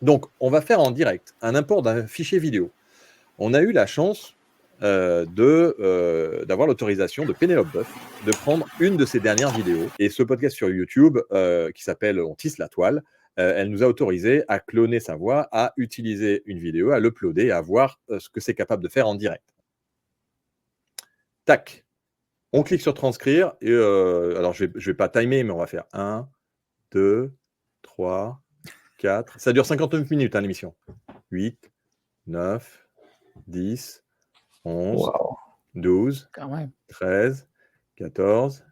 Donc, on va faire en direct un import d'un fichier vidéo. On a eu la chance d'avoir l'autorisation de Pénélope Boeuf de prendre une de ses dernières vidéos. Et ce podcast sur YouTube, qui s'appelle On tisse la toile, elle nous a autorisé à cloner sa voix, à utiliser une vidéo, à l'uploader, à voir ce que c'est capable de faire en direct. Tac. On clique sur transcrire. Et, alors, je vais pas timer, mais on va faire 1, 2, 3, 4. Ça dure 59 minutes, hein, l'émission. 8, 9, 10, 11, Wow. 12, Quand même. 13, 14,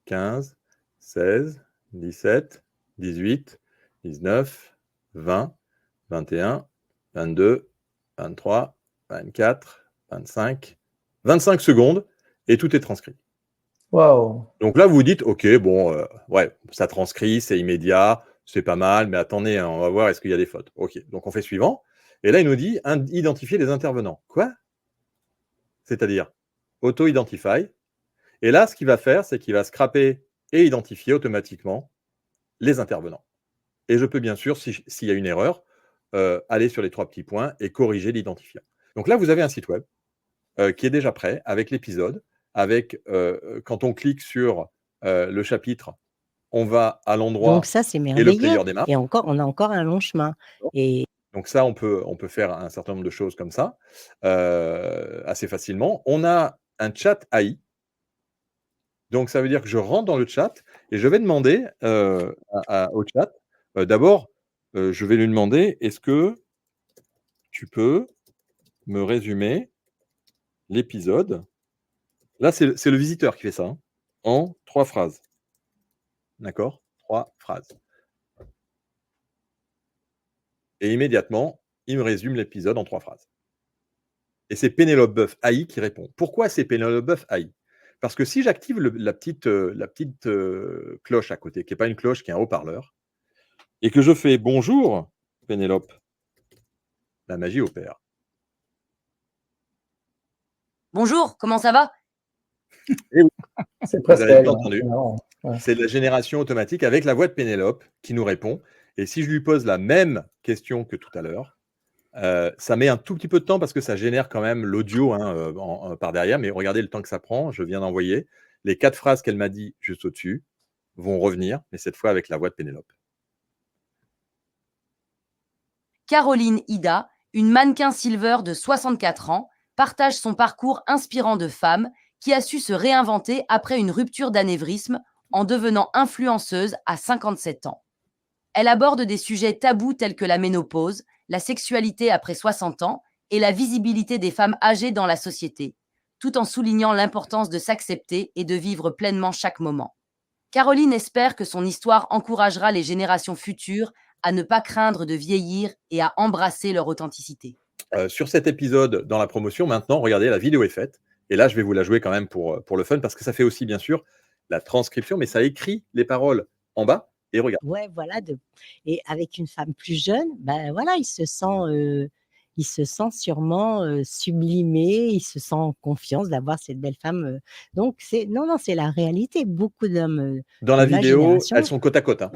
15, 16, 17, 18, 19, 20, 21, 22, 23, 24, 25, 25 secondes et tout est transcrit. Wow. Donc là, vous vous dites, OK, bon, ouais, ça transcrit, c'est immédiat, c'est pas mal, mais attendez, hein, on va voir, est-ce qu'il y a des fautes? OK, donc on fait suivant. Et là, il nous dit identifier les intervenants. Quoi? C'est-à-dire auto-identify. Et là, ce qu'il va faire, c'est qu'il va scraper et identifier automatiquement les intervenants. Et je peux bien sûr, s'il y a une erreur, aller sur les 3 petits points et corriger l'identifiant. Donc là, vous avez un site web qui est déjà prêt avec l'épisode, avec quand on clique sur le chapitre, on va à l'endroit Donc ça, c'est et le merveilleux. player démarre. Et encore, on a encore un long chemin. Et Donc ça, on peut faire un certain nombre de choses comme ça, assez facilement. On a un chat AI. Donc ça veut dire que je rentre dans le chat et je vais demander au chat, d'abord, je vais lui demander: «Est-ce que tu peux me résumer l'épisode?» Là, c'est le visiteur qui fait ça, hein, en 3 phrases. D'accord? 3 phrases. Et immédiatement, il me résume l'épisode en 3 phrases. Et c'est Pénélope Boeuf AI qui répond. Pourquoi c'est Pénélope Boeuf AI? Parce que si j'active la petite cloche à côté, qui n'est pas une cloche, qui est un haut-parleur, et que je fais: «Bonjour Pénélope», la magie opère. Bonjour, comment ça va? Et oui, C'est vous presque avez elle. bien hein, entendu. c'est marrant. Ouais. C'est de la génération automatique avec la voix de Pénélope qui nous répond. Et si je lui pose la même question que tout à l'heure, ça met un tout petit peu de temps parce que ça génère quand même l'audio, hein, par derrière. Mais regardez le temps que ça prend. Je viens d'envoyer. Les 4 phrases qu'elle m'a dit juste au-dessus vont revenir, mais cette fois avec la voix de Pénélope. Caroline Ida, une mannequin silver de 64 ans, partage son parcours inspirant de femme qui a su se réinventer après une rupture d'anévrisme en devenant influenceuse à 57 ans. Elle aborde des sujets tabous tels que la ménopause, la sexualité après 60 ans et la visibilité des femmes âgées dans la société, tout en soulignant l'importance de s'accepter et de vivre pleinement chaque moment. Caroline espère que son histoire encouragera les générations futures à ne pas craindre de vieillir et à embrasser leur authenticité. Sur cet épisode, dans la promotion, maintenant, regardez, la vidéo est faite. Et là, je vais vous la jouer quand même pour le fun, parce que ça fait aussi, bien sûr, la transcription, mais ça écrit les paroles en bas. Et regarde. ouais, voilà. Et avec une femme plus jeune, ben voilà, il se sent sûrement sublimé, il se sent en confiance d'avoir cette belle femme. Donc non, c'est la réalité. Beaucoup d'hommes Dans de la ma vidéo, génération elles sont côte à côte, hein.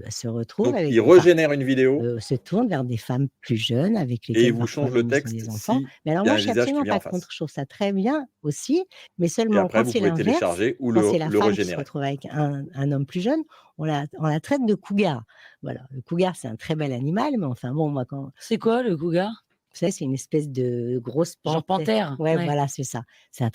se retrouvent Donc, avec ils régénèrent une vidéo se tournent vers des femmes plus jeunes avec et lesquelles ils vous parfois changent le ils ont texte des enfants. s'il Mais alors y a moi, un je suis visage qui absolument vient en pas contre. face. Je trouve ça très bien aussi, mais Et seulement après, quand vous c'est pouvez l'inverse, télécharger ou quand c'est la le femme qui se régénérer. retrouve avec un homme plus jeune, on la traite de cougar. Voilà, le cougar, c'est un très bel animal, mais enfin bon, moi quand C'est quoi le cougar? vous savez, c'est une espèce de grosse Genre panthère. panthère? Ouais, Ouais. voilà, c'est ça. C'est un